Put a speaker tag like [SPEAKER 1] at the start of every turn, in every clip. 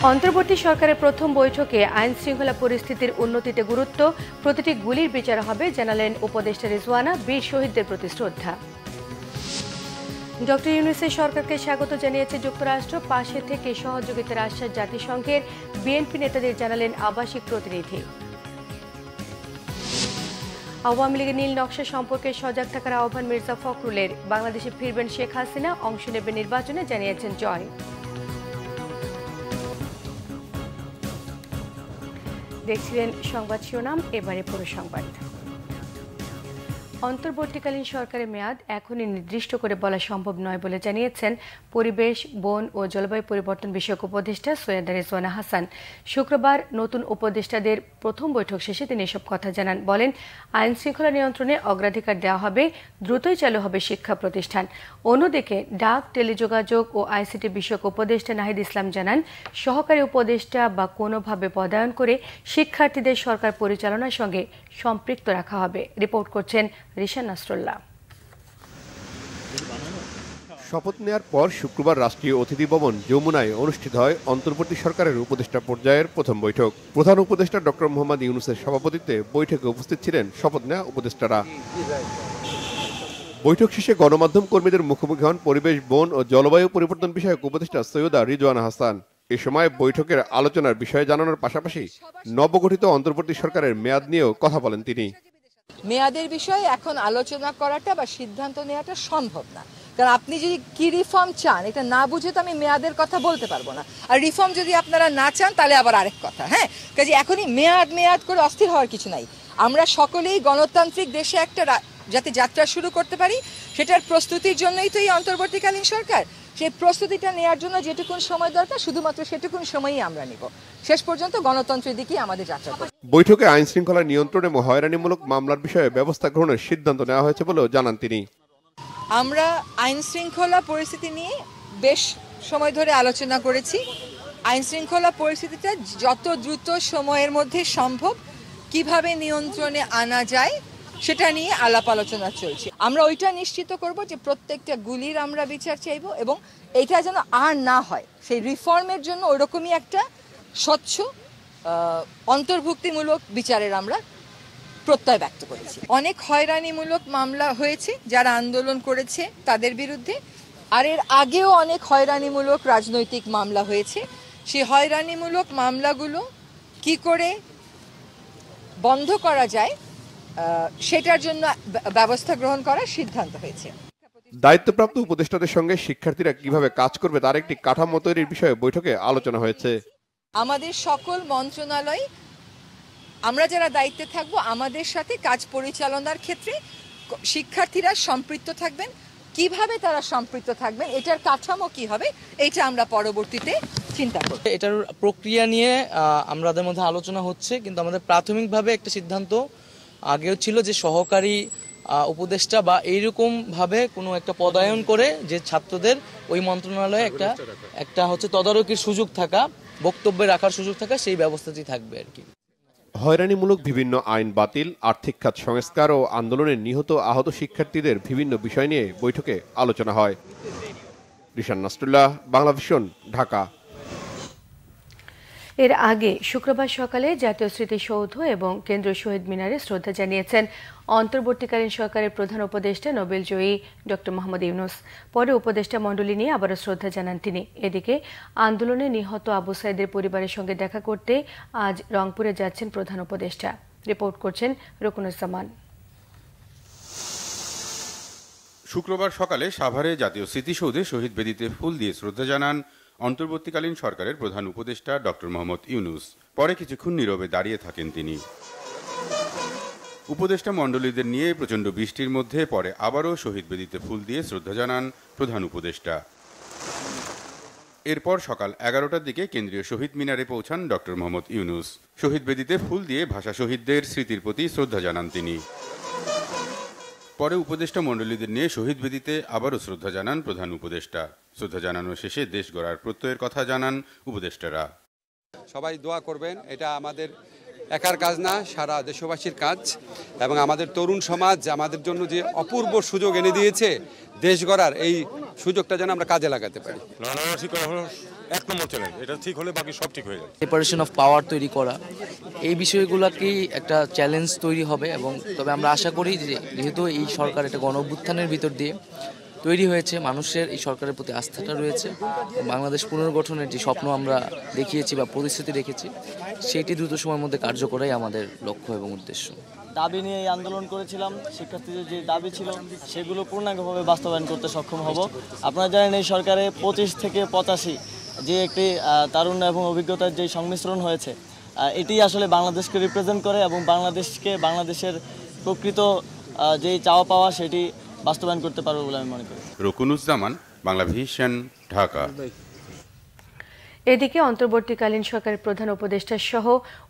[SPEAKER 1] অন্তর্বর্তী সরকারের প্রথম বৈঠকে আইন শৃঙ্খলা পরিস্থিতির উন্নতিতে গুরুত্ব, প্রতিটি গুলির বিচার হবে জানালেন উপদেষ্টা রিজওয়ানা। বীর শহীদদের প্রতি শ্রদ্ধা। ডক্টর ইউনূসের সরকারকে স্বাগত জানিয়েছে যুক্তরাষ্ট্র। পাশে থেকে সহযোগিতার আশ্বাস জাতিসংঘের। বিএনপি নেতাদের জানালেন আবাসিক প্রতিনিধি। আওয়ামী লীগের নীল নকশা সম্পর্কে সজাগ থাকার আহ্বান মির্জা ফখরুলের। বাংলাদেশে ফিরবেন শেখ হাসিনা, অংশ নেবেন নির্বাচনে, জানিয়েছেন জয়। দেখছিলেন সংবাদ শিরোনাম, এবারে পুরো সংবাদ। অন্তর্বর্তীকালীন সরকারের মেয়াদ এখনই নির্দিষ্ট করে বলা সম্ভব নয় বলে জানিয়েছেন পরিবেশ, বন ও জলবায়ু পরিবর্তন বিষয়ক উপদেষ্টা সৈয়দা রিজওয়ানা হাসান। শুক্রবার নতুন উপদেষ্টাদের প্রথম বৈঠক শেষে তিনি এসব কথা জানান। বলেন, আইন শৃঙ্খলা নিয়ন্ত্রণে অগ্রাধিকার দেওয়া হবে, দ্রুতই চালু হবে শিক্ষা প্রতিষ্ঠান। অন্যদিকে ডাক, টেলিযোগাযোগ ও আইসিটি বিষয়ক উপদেষ্টা নাহিদ ইসলাম জানান, সহকারী উপদেষ্টা বা কোনোভাবে পদায়ন করে শিক্ষার্থীদের সরকার পরিচালনার সঙ্গে সম্পৃক্ত রাখা হবে। রিপোর্ট করছেন রিশান নাসরুল্লাহ।
[SPEAKER 2] শপথ নেয়ার পর শুক্রবার রাষ্ট্রীয় অতিথি ভবন যমুনায় অনুষ্ঠিত হয় অন্তর্বর্তী সরকারের উপদেষ্টা পর্যায়ের প্রথম বৈঠক। প্রধান উপদেষ্টা ডক্টর মোহাম্মদ ইউনূসের সভাপতিত্বে বৈঠকে উপস্থিত ছিলেন শপথ নেওয়া উপদেষ্টারা। বৈঠক শেষে গণমাধ্যম কর্মীদের মুখোমুখি হন পরিবেশ, বন ও জলবায়ু পরিবর্তন বিষয়ক উপদেষ্টা সৈয়দা রিজওয়ানা হাসান। এ সময় বৈঠকের আলোচনার বিষয়ে জানানোর পাশাপাশি নবগঠিত অন্তর্বর্তী সরকারের মেয়াদ নিয়েও কথা বলেন তিনি।
[SPEAKER 3] মেয়াদের বিষয়ে এখন আলোচনা করাটা বা সিদ্ধান্ত নেওয়াটা সম্ভব না, কারণ আপনি যদি কি রিফর্ম চান এটা না বুঝে তো আমি মেয়াদের কথা বলতে পারবো না। আর রিফর্ম যদি আপনারা না চান তাহলে আবার আরেক কথা। কাজে এখনই মেয়াদ করে অস্থির হওয়ার কিছু নাই। আমরা সকলেই গণতান্ত্রিক দেশে একটা যাতে যাত্রা শুরু করতে পারি সেটার প্রস্তুতির জন্যই তো এই অন্তর্বর্তীকালীন সরকার। সেই প্রস্তুতিটা নেওয়ার জন্য যেটুকুন সময় দরকার শুধুমাত্র সেটুকুন সময়ই আমরা নিব। শেষ পর্যন্ত গণতন্ত্রের দিকেই আমাদের যাত্রা করব।
[SPEAKER 2] বৈঠকে আইন শৃঙ্খলা নিয়ন্ত্রণে ও হয়রানিমূলক মামলার বিষয়ে ব্যবস্থা গ্রহণের সিদ্ধান্ত নেওয়া হয়েছে বলেও জানান তিনি।
[SPEAKER 3] আমরা আইন শৃঙ্খলা পরিস্থিতি নিয়ে বেশ সময় ধরে আলোচনা করেছি। আইন শৃঙ্খলা পরিস্থিতিটা যত দ্রুত সময়ের মধ্যে সম্ভব কিভাবে নিয়ন্ত্রণে আনা যায় সেটা নিয়ে আলাপ আলোচনা চলছে। আমরা ওইটা নিশ্চিত করব যে প্রত্যেকটা গুলির আমরা বিচার চাইব এবং এটা যেন আর না হয়। সেই রিফর্মের জন্য ওরকমই একটা স্বচ্ছ অন্তর্ভুক্তিমূলক বিচারের আমরা প্রত্যয় ব্যক্ত করেছি। অনেক হয়রানিমূলক মামলা হয়েছে যারা আন্দোলন করেছে তাদের বিরুদ্ধে, আর এর আগেও অনেক হয়রানিমূলক রাজনৈতিক মামলা হয়েছে। সেই হয়রানিমূলক মামলাগুলো কি করে বন্ধ করা যায় সেটার জন্য ব্যবস্থা গ্রহণ করার সিদ্ধান্ত হয়েছে।
[SPEAKER 2] দায়িত্বপ্রাপ্ত উপদেষ্টাদের সঙ্গে শিক্ষার্থীরা কিভাবে কাজ করবে তার একটি কাঠামো তৈরির বিষয়ে বৈঠকে আলোচনা হয়েছে।
[SPEAKER 3] আমাদের সকল মন্ত্রণালয় আমরা যারা দায়িত্বে থাকবো আমাদের সাথে কাজ পরিচালনার ক্ষেত্রে শিক্ষার্থীরা সম্পৃক্ত থাকবেন। কিভাবে তারা সম্পৃক্ত থাকবেন, এটার কাঠামো কি হবে, এটা আমরা পরবর্তীতে চিন্তা করব।
[SPEAKER 4] এটার প্রক্রিয়া নিয়ে আমাদের মধ্যে আলোচনা হচ্ছে, কিন্তু আমাদের প্রাথমিকভাবে একটা সিদ্ধান্ত আগেও ছিল যে সহকারী উপদেষ্টা বা এইরকম ভাবে কোনো একটা পদায়ন করে যে ছাত্রদের ওই মন্ত্রণালয়ে একটা হচ্ছে তদারকির সুযোগ থাকা, বক্তব্যে রাখার সুযোগ থাকা, সেই ব্যবস্থাটি থাকবে আর কি।
[SPEAKER 2] হয়রানিমূলক বিভিন্ন আইন বাতিল, আর্থিক খাত সংস্কার ও আন্দোলনে নিহত আহত শিক্ষার্থীদের বিভিন্ন বিষয় নিয়ে বৈঠকে আলোচনা হয়। রিশান নাসরুল্লাহ, বাংলাভিশন, ঢাকা।
[SPEAKER 1] এর আগে শুক্রবার সকালে জাতীয় স্মৃতিসৌধ এবং কেন্দ্রীয় শহীদ মিনারে শ্রদ্ধা জানিয়েছেন অন্তর্বর্তীকালীন সরকারের প্রধান উপদেষ্টা নোবেলজয়ী ডক্টর মোহাম্মদ ইউনূস। পরে উপদেষ্টা মণ্ডলী নিয়ে আবারও শ্রদ্ধা জানান তিনি। এদিকে আন্দোলনে নিহত আবু সাইদের পরিবারের সঙ্গে দেখা করতে আজ রংপুরে যাচ্ছেন প্রধান উপদেষ্টা। রিপোর্ট করছেন রুকনুজ্জামান।
[SPEAKER 5] শুক্রবার সকালে সাভারে জাতীয় স্মৃতিসৌধে শহীদ বেদিতে ফুল দিয়ে শ্রদ্ধা জানান অন্তর্বর্তীকালীন সরকারের প্রধান উপদেষ্টা ডক্টর মোহাম্মদ ইউনূস। পরে কিছুক্ষণ নীরবে দাঁড়িয়ে থাকেন তিনি। উপদেষ্টা মণ্ডলীদের নিয়ে প্রচণ্ড বৃষ্টির মধ্যে পরে আবারও শহীদ বেদিতে ফুল দিয়ে শ্রদ্ধা জানান প্রধান উপদেষ্টা। এরপর সকাল 11টার দিকে কেন্দ্রীয় শহীদ মিনারে পৌঁছান ডক্টর মোহাম্মদ ইউনূস। শহীদ বেদিতে ফুল দিয়ে ভাষা শহীদদের স্মৃতির প্রতি শ্রদ্ধা জানান তিনি। পরে উপদেষ্টা মণ্ডলীদের নিয়ে শহীদ বেদিতে আবারও শ্রদ্ধা জানান প্রধান উপদেষ্টা। শ্রদ্ধা জানানো শেষে দেশ গড়ার প্রত্যয়ের কথা জানান উপদেষ্টারা।
[SPEAKER 6] সবাই দোয়া করবেন, এটা আমাদের একার কাজ না, সারা দেশবাসীর কাজ। এবং আমাদের তরুণ সমাজ আমাদের জন্য যে অপূর্ব সুযোগ এনে দিয়েছে দেশ গড়ার, এই সুযোগটা যেন আমরা কাজে লাগাতে পারি।
[SPEAKER 7] এক নম্বর চ্যালেঞ্জ। এটা ঠিক হলে বাকি সব ঠিক হয়ে যাবে।
[SPEAKER 4] সেপারেশন অফ পাওয়ার তৈরি করা, এই বিষয়গুলোকেই একটা চ্যালেঞ্জ তৈরি হবে। এবং তবে আমরা আশা করি যে যেহেতু এই সরকার একটা গণ অভ্যুত্থানের ভিতর দিয়ে তৈরি হয়েছে, মানুষের এই সরকারের প্রতি আস্থাটা রয়েছে, বাংলাদেশ পুনর্গঠনের যে স্বপ্ন আমরা দেখিয়েছি বা প্রতিশ্রুতি রেখেছি, সেটি দ্রুত সময়ের মধ্যে কার্যকরাই আমাদের লক্ষ্য এবং উদ্দেশ্য।
[SPEAKER 8] দাবি নিয়ে এই আন্দোলন করেছিলাম, শিক্ষার্থীদের যে দাবি ছিল সেগুলো পূর্ণাঙ্গভাবে বাস্তবায়ন করতে সক্ষম হব। আপনারা জানেন এই সরকারে 25 থেকে 85 যে একটি তারুণ্য এবং অভিজ্ঞতার যে সংমিশ্রণ হয়েছে, এটি আসলে বাংলাদেশকে রিপ্রেজেন্ট করে এবং বাংলাদেশের প্রকৃত যে চাওয়া পাওয়া সেটি বাস্তবায়ন করতে পারবে বলে আমি মনে করি।
[SPEAKER 5] রকুনুজ্জামান, বাংলা ভিশন, ঢাকা।
[SPEAKER 1] এদিকে অন্তর্বর্তীকালীন সরকারের প্রধান উপদেষ্টা সহ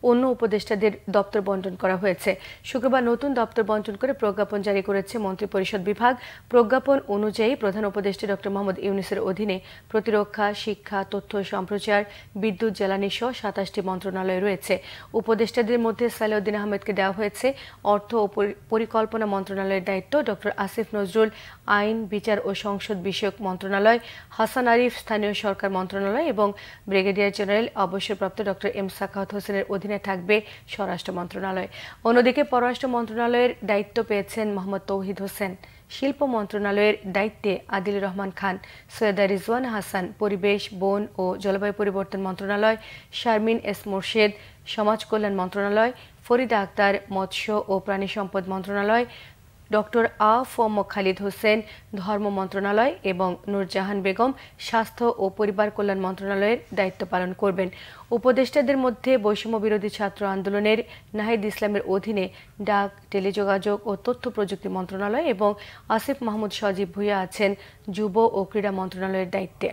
[SPEAKER 1] অন্য উপদেষ্টাদের দপ্তর বণ্টন করা হয়েছে। শুক্রবার নতুন দপ্তর বণ্টন করে প্রজ্ঞাপন জারি করেছে মন্ত্রিপরিষদ বিভাগ। প্রজ্ঞাপন অনুযায়ী প্রধান উপদেষ্টা ডক্টর মোহাম্মদ ইউনূসের অধীনে প্রতিরক্ষা, শিক্ষা, তথ্য সম্প্রচার, বিদ্যুৎ, জ্বালানি সহ 27টি মন্ত্রণালয় রয়েছে। উপদেষ্টাদের মধ্যে সালেউদ্দিন আহমেদকে দেওয়া হয়েছে অর্থ ও পরিকল্পনা মন্ত্রণালয়ের দায়িত্ব, ডক্টর আসিফ নজরুল আইন, বিচার ও সংসদ বিষয়ক মন্ত্রণালয়, হাসান আরিফ স্থানীয় সরকার মন্ত্রণালয় এবং ব্রিগেডিয়ার জেনারেল অবসরপ্রাপ্ত ডক্টর এম সাখাওয়াত হোসেনের অধীনে থাকবে স্বরাষ্ট্র মন্ত্রণালয়। অন্যদিকে পররাষ্ট্র মন্ত্রণালয়ের দায়িত্ব পেয়েছেন মোহাম্মদ তৌহিদ হোসেন। শিল্প মন্ত্রণালয়ের দায়িত্বে আদিলুর রহমান খান, সৈয়দা রিজওয়ানা হাসান। পরিবেশ, বন ও জলবায়ু পরিবর্তন মন্ত্রণালয় শারমিন এস মোর্শেদ, সমাজ কল্যাণ মন্ত্রণালয় ফরিদা আক্তার, মৎস্য ও প্রাণী সম্পদ মন্ত্রণালয় ডক্টর আ.ফ.ম. খালিদ হোসেন, ধর্ম মন্ত্রণালয় এবং নূরজাহান বেগম স্বাস্থ্য ও পরিবার কল্যাণ মন্ত্রণালয়ের দায়িত্ব পালন করবেন। উপদেষ্টাদের মধ্যে বৈষম্য বিরোধী ছাত্র আন্দোলনের নাহিদ ইসলামের অধীনে ডাক, টেলিযোগাযোগ ও তথ্য প্রযুক্তি মন্ত্রণালয় এবং আসিফ মাহমুদ সজীব ভুঁইয়া আছেন যুব ও ক্রীড়া মন্ত্রণালয়ের দায়িত্বে।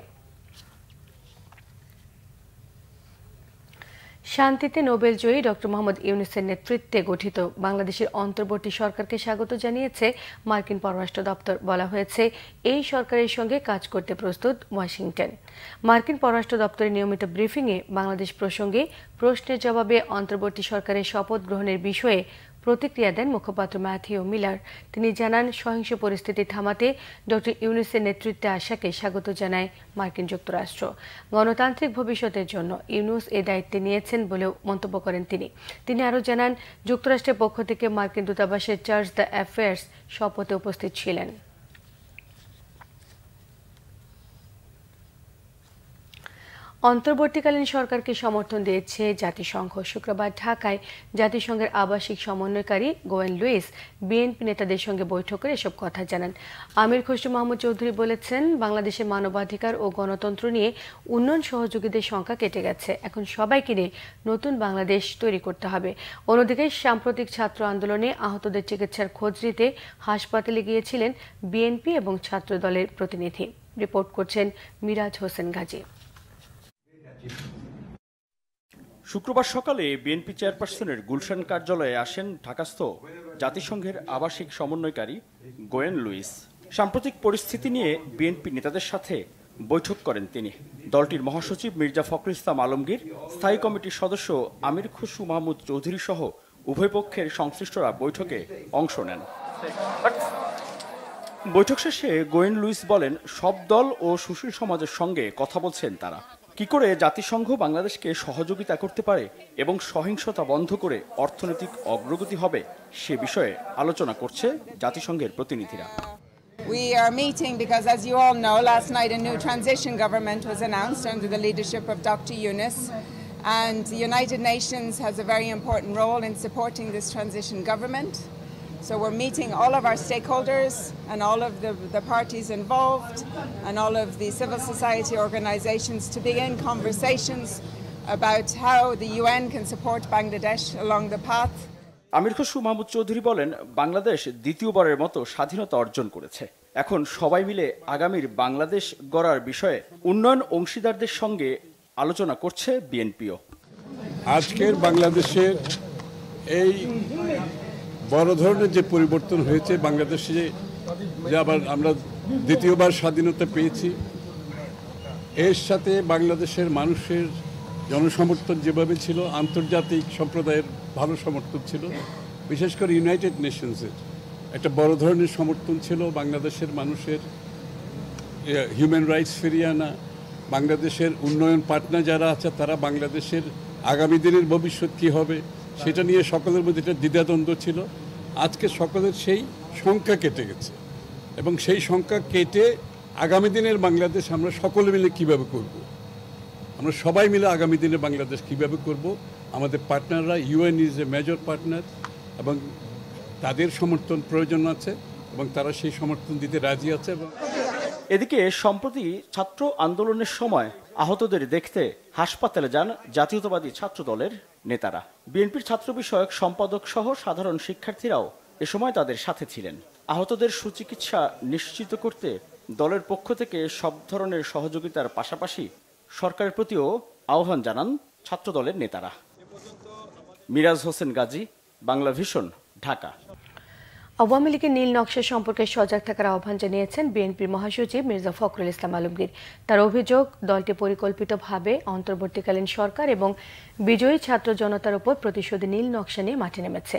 [SPEAKER 1] শান্তিতে নোবেল জয়ী ডক্টর মোহাম্মদ ইউনূসের নেতৃত্বে গঠিত বাংলাদেশের অন্তর্বর্তী সরকারকে স্বাগত জানিয়েছে মার্কিন পররাষ্ট্র দপ্তর। বলা হয়েছে, এই সরকারের সঙ্গে কাজ করতে প্রস্তুত ওয়াশিংটন। মার্কিন পররাষ্ট্র দপ্তরের নিয়মিত ব্রিফিংয়ে বাংলাদেশ প্রসঙ্গে প্রশ্নের জবাবে অন্তর্বর্তী সরকারের শপথ গ্রহণের বিষয়ে প্রতিক্রিয়া দেন মুখপাত্র ম্যাথিউ মিলার। তিনি জানান, সহিংস পরিস্থিতি থামাতে ডক্টর ইউনূসের নেতৃত্বে আসাকে স্বাগত জানায় মার্কিন যুক্তরাষ্ট্র। গণতান্ত্রিক ভবিষ্যতের জন্য ইউনূস এ দায়িত্বে নিয়েছেন বলেও মন্তব্য করেন তিনি আরও জানান, যুক্তরাষ্ট্রের পক্ষ থেকে মার্কিন দূতাবাসের চার্জ দ্য অ্যাফেয়ার্স শপথে উপস্থিত ছিলেন। অন্তর্বর্তীকালীন সরকারকে সমর্থন দিয়েছে জাতিসংঘ। শুক্রবার ঢাকায় জাতিসংঘের আবাসিক সমন্বয়কারী গোয়েন লুইস বিএনপি নেতাদের সঙ্গে বৈঠক করে এসব কথা জানান। আমির খসরু মাহমুদ চৌধুরী বলেছেন, বাংলাদেশের মানবাধিকার ও গণতন্ত্র নিয়ে উন্নয়ন সহযোগীদের সংখ্যা কেটে গেছে, এখন সবাইকে নিয়ে নতুন বাংলাদেশ তৈরি করতে হবে। অন্যদিকে সাম্প্রতিক ছাত্র আন্দোলনে আহতদের চিকিৎসার খোঁজ নিতে হাসপাতালে গিয়েছিলেন বিএনপি এবং ছাত্র দলের প্রতিনিধি। রিপোর্ট করছেন মিরাজ হোসেন গাজী।
[SPEAKER 9] শুক্রবার সকালে বিএনপি চেয়ারপারসনের গুলশান কার্যালয়ে আসেন ঢাকাস্থ জাতিসংঘের আবাসিক সমন্বয়কারী গোয়েন লুইস। সাম্প্রতিক পরিস্থিতি নিয়ে বিএনপি নেতাদের সাথে বৈঠক করেন তিনি। দলটির মহাসচিব মির্জা ফখরুল ইসলাম আলমগীর, স্থায়ী কমিটির সদস্য আমির খসরু মাহমুদ চৌধুরী সহ উভয় পক্ষের সংশ্লিষ্টরা বৈঠকে অংশ নেন। বৈঠক শেষে গোয়েন লুইস বলেন, সব দল ও সুশীল সমাজের সঙ্গে কথা বলছেন তারা। কি করে জাতিসংঘ বাংলাদেশকে সহযোগিতা করতে পারে এবং সহিংসতা বন্ধ করে অর্থনৈতিক অগ্রগতি হবে সে বিষয়ে আলোচনা করছে জাতিসংঘের প্রতিনিধিরা।
[SPEAKER 10] We are meeting because, as you all know, last night a new transition government was announced under the leadership of Dr. Yunus, and the United Nations has a very important role in supporting this transition government. So we're meeting all of our stakeholders and all of the parties involved and all of the civil society organizations to begin conversations about how the UN can support Bangladesh along the path.
[SPEAKER 9] আমির খসরু মাহমুদ চৌধুরী বলেন, বাংলাদেশ দ্বিতীয়বারের মতো স্বাধীনতা অর্জন করেছে। এখন সবাই মিলে আগামীর বাংলাদেশ গড়ার বিষয়ে উন্নয়ন অংশীদারদের সঙ্গে আলোচনা করছে বিএনপিও।
[SPEAKER 11] আজকের বাংলাদেশের এই বড় ধরনের যে পরিবর্তন হয়েছে, বাংলাদেশে যে আবার আমরা দ্বিতীয়বার স্বাধীনতা পেয়েছি, এর সাথে বাংলাদেশের মানুষের জনসমর্থন যেভাবে ছিল, আন্তর্জাতিক সম্প্রদায়ের ভালো সমর্থন ছিল, বিশেষ করে ইউনাইটেড নেশনসের একটা বড় ধরনের সমর্থন ছিল বাংলাদেশের মানুষের হিউম্যান রাইটস ফিরিয়ে আনা, বাংলাদেশের উন্নয়ন পার্টনার যারা আছে তারা বাংলাদেশের আগামী দিনের ভবিষ্যৎ কী হবে সেটা নিয়ে সকলের মধ্যে একটা দ্বিধাদ্বন্দ্ব ছিল। আজকে সকলের সেই সংখ্যা কেটে গেছে এবং সেই সংখ্যা কেটে আগামী দিনের বাংলাদেশ আমরা সকলে মিলে কীভাবে করব, আমরা সবাই মিলে আগামী দিনে বাংলাদেশ কীভাবে করব। আমাদের পার্টনাররা UN is a major partner এবং তাদের সমর্থন প্রয়োজন আছে এবং তারা সেই সমর্থন দিতে রাজি আছে। এবং
[SPEAKER 9] এদিকে সম্প্রতি ছাত্র আন্দোলনের সময় আহতদের দেখতে হাসপাতালে যান জাতীয়তাবাদী ছাত্র দলের নেতারা। বিএনপির ছাত্র বিষয়ক সম্পাদক সহ সাধারণ শিক্ষার্থীরাও এ সময় তাদের সাথে ছিলেন। আহতদের সুচিকিৎসা নিশ্চিত করতে দলের পক্ষ থেকে সব ধরনের সহযোগিতার পাশাপাশি সরকারের প্রতিও আহ্বান জানান ছাত্র দলের নেতারা। মিরাজ হোসেন গাজী, বাংলা ভিশন, ঢাকা।
[SPEAKER 1] আওয়ামী লীগের নীল নকশা সম্পর্কে সজাগ থাকার আহ্বান জানিয়েছেন বিএনপির মহাসচিব মির্জা ফখরুল ইসলাম আলমগীর। তার অভিযোগ, দলটি পরিকল্পিতভাবে অন্তর্বর্তীকালীন সরকার এবং বিজয়ী ছাত্র জনতার উপর প্রতিশোধী নীল নকশা নিয়ে মাঠে নেমেছে।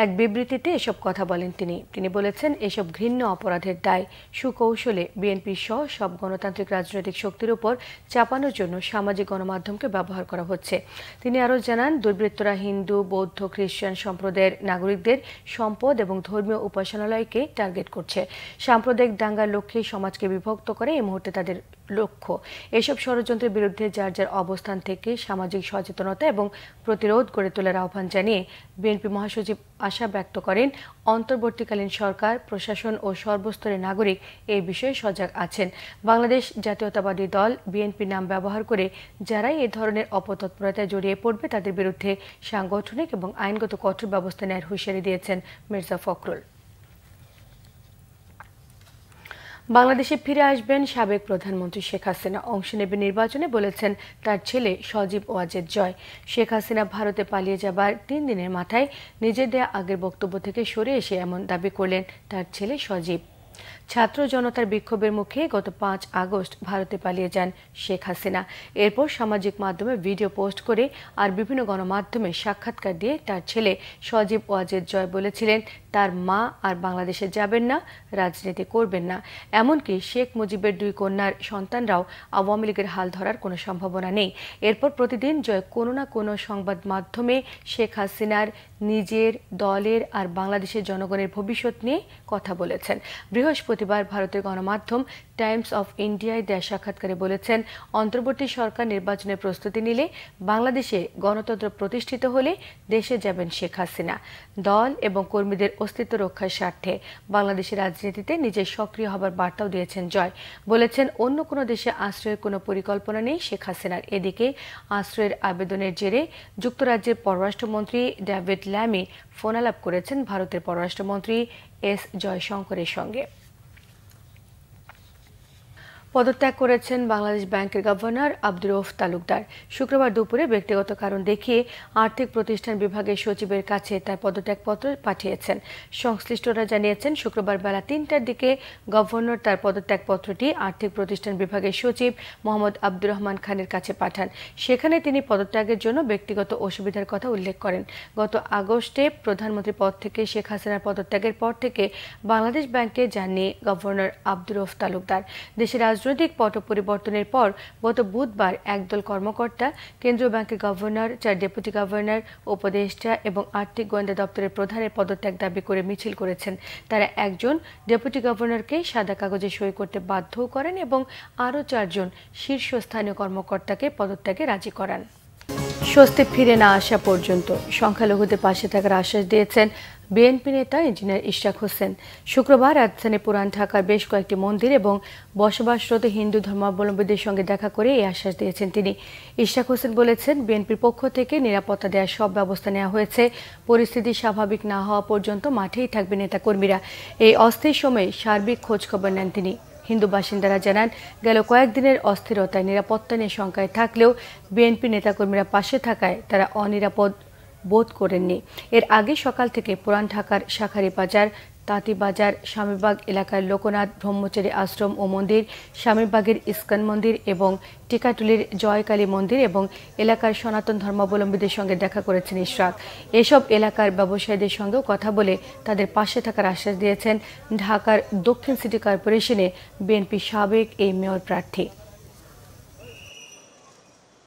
[SPEAKER 1] এক বিবৃতিতে এসব কথা বলেন তিনি বলেছেন, এসব ঘৃণ্য অপরাধের দায় সুকৌশলে বিএনপি সহ সব গণতান্ত্রিক রাজনৈতিক শক্তির উপর চাপানোর জন্য সামাজিক গণমাধ্যমকে ব্যবহার করা হচ্ছে। তিনি আরও জানান, দুর্বৃত্তরা হিন্দু, বৌদ্ধ, খ্রিস্টান সম্প্রদায়ের নাগরিকদের সম্পদ এবং ধর্মীয় উপাসনালয়কে টার্গেট করছে। সাম্প্রদায়িক দাঙ্গার লক্ষ্যে সমাজকে বিভক্ত করে এই মুহূর্তে তাদের লক্ষ্য। এসব ষড়যন্ত্রের বিরুদ্ধে যার যার অবস্থান থেকে সামাজিক সচেতনতা এবং প্রতিরোধ গড়ে তোলার আহ্বান জানিয়ে বিএনপি মহাসচিব আশা ব্যক্ত করেন, অন্তর্বর্তীকালীন সরকার, প্রশাসন ও সর্বস্তরের নাগরিক এই বিষয়ে সজাগ আছেন। বাংলাদেশ জাতীয়তাবাদী দল বিএনপি নাম ব্যবহার করে যারাই এ ধরনের অপতৎপরতায় জড়িয়ে পড়বে তাদের বিরুদ্ধে সাংগঠনিক এবং আইনগত কঠোর ব্যবস্থা নেওয়ার হুঁশিয়ারি দিয়েছেন মির্জা ফখরুল। বাংলাদেশে ফিরে আসবেন সাবেক প্রধানমন্ত্রী শেখ হাসিনা। অংশ নেবে নির্বাচনে বলেছেন তার ছেলে সজীব ওয়াজেদ জয়। শেখ হাসিনা ভারতে পালিয়ে যাবার 3 দিনের মাথায় নিজের দেয়া আগের বক্তব্য থেকে সরে এসে এমন দাবি করলেন তার ছেলে সজীব। ছাত্র জনতার বিক্ষোভের মুখে গত 5 আগস্ট ভারতে পালিয়ে যান শেখ হাসিনা। এরপর সামাজিক মাধ্যমে ভিডিও পোস্ট করে আর বিভিন্ন গণমাধ্যমে সাক্ষাৎকার দিয়ে তার ছেলে সজীব ওয়াজেদ জয় বলেছিলেন তার মা আর বাংলাদেশে যাবেন না, রাজনীতি করবেন না। এমনকি শেখ মুজিবের 2 কন্যার সন্তানরাও আওয়ামী লীগের হাল ধরার কোনো সম্ভাবনা নেই। এরপর প্রতিদিন জয় কোনো না কোনো সংবাদ মাধ্যমে শেখ হাসিনার, নিজের, দলের আর বাংলাদেশের জনগণের ভবিষ্যৎ নিয়ে কথা বলেছেন। বৃহস্পতিবার ভারতের গণমাধ্যম টাইমস অফ ইন্ডিয়ায় দেয়া সাক্ষাৎকারে বলেছেন, অন্তর্বর্তী সরকার নির্বাচনের প্রস্তুতি নিলে, বাংলাদেশে গণতন্ত্র প্রতিষ্ঠিত হলে দেশে যাবেন শেখ হাসিনা। দল এবং কর্মীদের অস্তিত্ব রক্ষার স্বার্থে বাংলাদেশের রাজনীতিতে নিজের সক্রিয় হবার বার্তাও দিয়েছেন জয়। বলেছেন, অন্য কোনো দেশে আশ্রয়ের কোনো পরিকল্পনা নেই শেখ হাসিনার। এদিকে আশ্রয়ের আবেদনের জেরে যুক্তরাজ্যের পররাষ্ট্রমন্ত্রী ডেভিড ল্যামি ফোনালাপ করেছেন ভারতের পররাষ্ট্রমন্ত্রী এস জয়শঙ্করের সঙ্গে। পদত্যাগ করেছেন বাংলাদেশ ব্যাংকের গভর্নর আব্দুর রউফ তালুকদার। শুক্রবার দুপুরে ব্যক্তিগত কারণ দেখিয়ে আর্থিক প্রতিষ্ঠান বিভাগের সচিবের কাছে তার পদত্যাগপত্র পাঠিয়েছেন। সংশ্লিষ্টরা জানিয়েছেন, শুক্রবার বেলা 3টার দিকে গভর্নর তার পদত্যাগপত্রটি আর্থিক প্রতিষ্ঠান বিভাগের সচিব মোহাম্মদ আব্দুর রহমান খানের কাছে পাঠান। সেখানে তিনি পদত্যাগের জন্য ব্যক্তিগত অসুবিধার কথা উল্লেখ করেন। গত আগস্টে প্রধানমন্ত্রী পদ থেকে শেখ হাসিনার পদত্যাগের পর থেকে বাংলাদেশ ব্যাংকে যাননি গভর্নর আব্দুর রউফ তালুকদার। দেশের রাজনৈতিক পট পরিবর্তনের পর গত বুধবার একদল কর্মকর্তা কেন্দ্রীয় ব্যাংকের গভর্নর, 4 ডেপুটি গভর্নর, উপদেষ্টা এবং আর্থিক গোয়েন্দা দপ্তরের প্রধানের পদত্যাগ দাবি করে মিছিল করেছেন। তারা একজন ডেপুটি গভর্নরকে সাদা কাগজে সই করতে বাধ্য করেন এবং আরও 4 জন শীর্ষস্থানীয় কর্মকর্তাকে পদত্যাগে রাজি করান। স্বস্তি ফিরে না আসা পর্যন্ত সংখ্যালঘুদের পাশে থাকার আশ্বাস দিয়েছেন বিএনপি নেতা ইঞ্জিনিয়ার ইশরাক হোসেন। শুক্রবার রাজধানী পুরান ঢাকার বেশ কয়েকটি মন্দির এবং বসবাসরত হিন্দু ধর্মাবলম্বীদের সঙ্গে দেখা করে এই আশ্বাস দিয়েছেন তিনি। ইশরাক হোসেন বলেছেন, বিএনপির পক্ষ থেকে নিরাপত্তা দেওয়ার সব ব্যবস্থা নেওয়া হয়েছে। পরিস্থিতি স্বাভাবিক না হওয়া পর্যন্ত মাঠেই থাকবে নেতাকর্মীরা। এই অস্থির সময়ে সার্বিক খোঁজখবর নেন তিনি। হিন্দু বাসিন্দারা জানান, গেল কয়েকদিনের অস্থিরতায় নিরাপত্তা নিয়ে শঙ্কায় থাকলেও বিএনপি নেতাকর্মীরা পাশে থাকায় তারা অনিরাপদ বোধ করেননি। এর আগে সকাল থেকে পুরান ঢাকার শাখারী বাজার, তাঁতিবাজার, স্বামীবাগ এলাকার লোকনাথ ব্রহ্মচারী আশ্রম ও মন্দির, স্বামীবাগের ইস্কন মন্দির এবং টিকাটুলির জয়কালী মন্দির এবং এলাকার সনাতন ধর্মাবলম্বীদের সঙ্গে দেখা করেছেন ইশরাক। এসব এলাকার ব্যবসায়ীদের সঙ্গেও কথা বলে তাদের পাশে থাকার আশ্বাস দিয়েছেন ঢাকার দক্ষিণ সিটি কর্পোরেশনে বিএনপি সাবেক এই মেয়র প্রার্থী।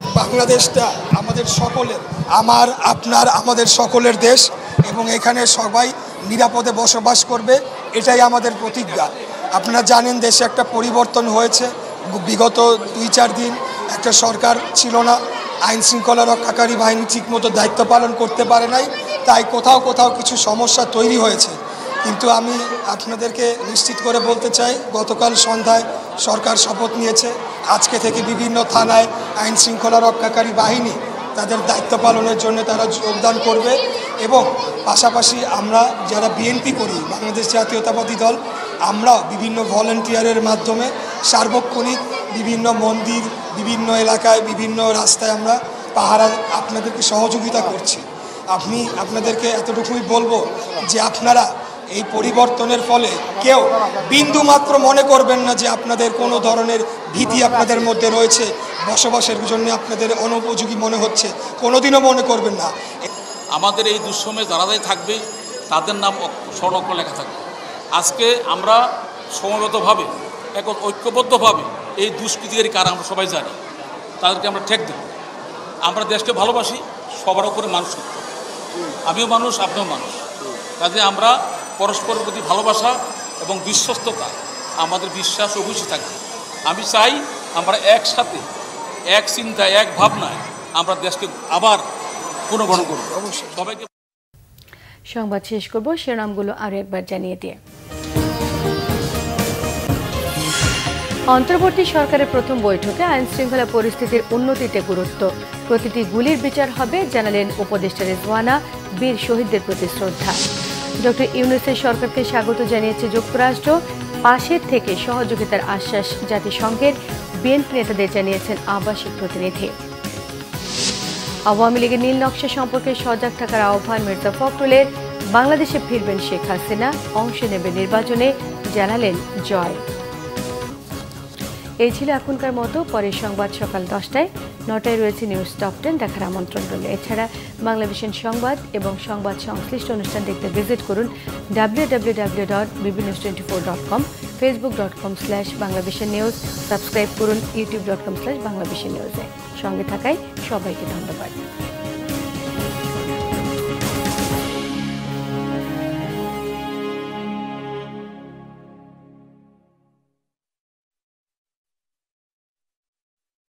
[SPEAKER 12] বাংলাদেশটা আমাদের সকলের, আমার আপনার আমাদের সকলের দেশ এবং এখানে সবাই নিরাপদে বসবাস করবে, এটাই আমাদের প্রতিজ্ঞা। আপনারা জানেন দেশে একটা পরিবর্তন হয়েছে। বিগত 2-4 দিন একটা সরকার ছিল না, আইন শৃঙ্খলা রক্ষাকারী বাহিনী ঠিকমতো দায়িত্ব পালন করতে পারে নাই, তাই কোথাও কোথাও কিছু সমস্যা তৈরি হয়েছে। কিন্তু আমি আপনাদেরকে নিশ্চিত করে বলতে চাই, গতকাল সন্ধ্যায় সরকার শপথ নিয়েছে, আজকে থেকে বিভিন্ন থানায় আইন শৃঙ্খলা রক্ষাকারী বাহিনী তাদের দায়িত্ব পালনের জন্য তারা যোগদান করবে। এবং পাশাপাশি আমরা যারা বিএনপি করি, বাংলাদেশ জাতীয়তাবাদী দল, আমরাও বিভিন্ন ভলেন্টিয়ারের মাধ্যমে সার্বক্ষণিক বিভিন্ন মন্দির, বিভিন্ন এলাকায়, বিভিন্ন রাস্তায় আমরা পাহারা আপনাদেরকে সহযোগিতা করছি। আপনাদেরকে এতটুকুই বলবো যে আপনারা এই পরিবর্তনের ফলে কেউ বিন্দু মাত্র মনে করবেন না যে আপনাদের কোনো ধরনের ভীতি আপনাদের মধ্যে রয়েছে, বসবাসের জন্য আপনাদের অনুপযোগী মনে হচ্ছে, কোনোদিনও মনে করবেন না।
[SPEAKER 13] আমাদের এই দুঃসময়ে যারা থাকবে তাদের নাম স্বর্ণাক্ষরে লেখা থাকবে। আজকে আমরা সমবেতভাবে ঐক্যবদ্ধভাবে এই দুষ্কৃতিকারী কারা আমরা সবাই জানি, তাদেরকে আমরা ঠেক দেব। আমরা দেশকে ভালোবাসি, সবার উপরে মানুষ, আমিও মানুষ, আপনিও মানুষ, কাজে আমরা পরস্পরের প্রতি ভালোবাসা এবং বিশ্বস্ততা, আমাদের বিশ্বাস অবশ্যই থাকবে। আমি চাই আমরা একসাথে, এক চিন্তায়, এক ভাবনায় আমরা দেশকে আবার পুনর্গঠন করব। সবাইকে
[SPEAKER 1] সংবাদ শেষ করব শিরোনামগুলো আরো একবার জানিয়ে দিয়ে। অন্তর্বর্তী সরকারের প্রথম বৈঠকে আইন শৃঙ্খলা পরিস্থিতির উন্নতিতে গুরুত্ব, প্রতিটি গুলির বিচার হবে, জানালেন উপদেষ্টা রেজওয়ানা। বীর শহীদদের প্রতি শ্রদ্ধা। ডক্টর ইউনূসের সরকারকে স্বাগত জানিয়েছে যুক্তরাষ্ট্র, পাশের থেকে সহযোগিতার আশ্বাস জাতিসংঘের। বিএনপি নেতাদের জানিয়েছেন আবাসিক প্রতিনিধি। আওয়ামী লীগের নীল নকশা সম্পর্কে সজাগ থাকার আহ্বান মির্জা ফখরুলের। বাংলাদেশে ফিরবেন শেখ হাসিনা, অংশ নেবে নির্বাচনে, জানালেন জয়। এই ছিল এখনকার মতো। পরের সংবাদ সকাল 10টায়, 9টায় রয়েছে নিউজ টপ 10 দেখার আমন্ত্রণ রইল। এছাড়া বাংলাভিশন সংবাদ এবং সংবাদ সংশ্লিষ্ট অনুষ্ঠান দেখতে ভিজিট করুন www.bbnews24.com, facebook.com/banglavishnnews, সাবস্ক্রাইব করুন youtube.com/banglavishnnews। সঙ্গে থাকায় সবাইকে ধন্যবাদ।